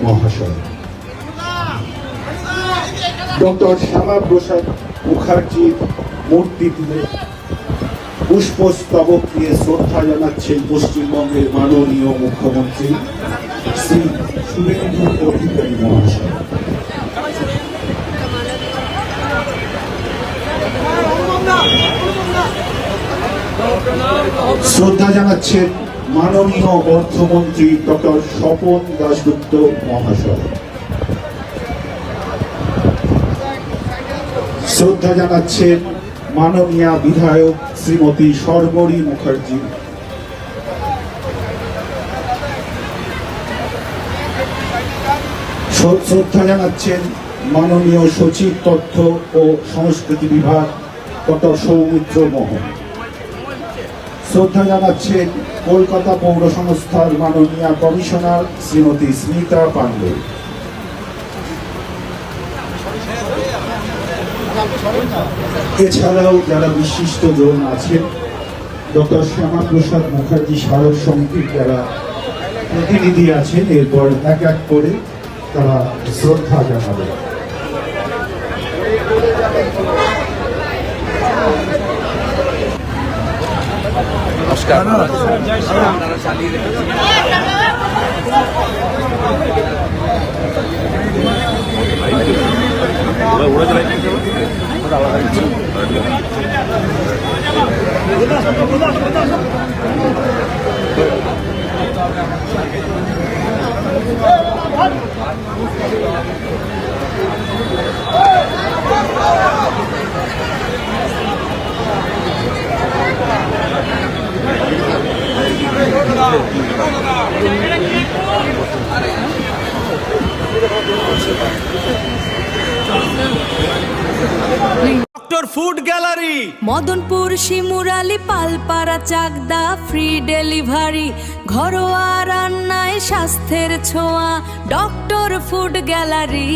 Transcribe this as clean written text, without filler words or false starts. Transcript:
মহাশয়। ডক্টর শ্যামাপ্রসাদ মুখার্জির মূর্তিতে পুষ্পস্তবক দিয়ে শ্রদ্ধা জানাচ্ছেন পশ্চিমবঙ্গের মাননীয় মুখ্যমন্ত্রী শ্রী শুভেন্দু অধিকারী মহাশয়। শ্রদ্ধা জানাচ্ছেন মাননীয় অর্থমন্ত্রী ডক্টর স্বপন দাশগুপ্ত মহাশয়। শ্রদ্ধা জানাচ্ছেন মাননীয় বিধায়ক শ্রীমতী শর্বরী মুখার্জি। শ্রদ্ধা জানাচ্ছেন মাননীয় সচিব তথ্য ও সংস্কৃতি বিভাগ ডক্টর সৌমিত্র মোহন। শ্রদ্ধা জানাচ্ছেন কলকাতা পৌর সংস্থার মাননীয় কমিশনার শ্রীমতী স্মিতা পান্ডে। এছাড়াও যারা বিশিষ্ট জন আছেন, ডক্টর শ্যামাপ্রসাদ মুখার্জি স্মারক সমিতির যারা প্রতিনিধি আছেন, এরপর এক এক করে তারা শ্রদ্ধা জানাবে। নমস্কার। আপনারা চালিয়ে রেখেছেন। Doctor food gallery, Madanpur, Shimurali, Palpara, Chakdah, free delivery, ঘরোয়া রান্নায় স্বাস্থ্যের ছোঁয়া, ডক্টর ফুড গ্যালারি।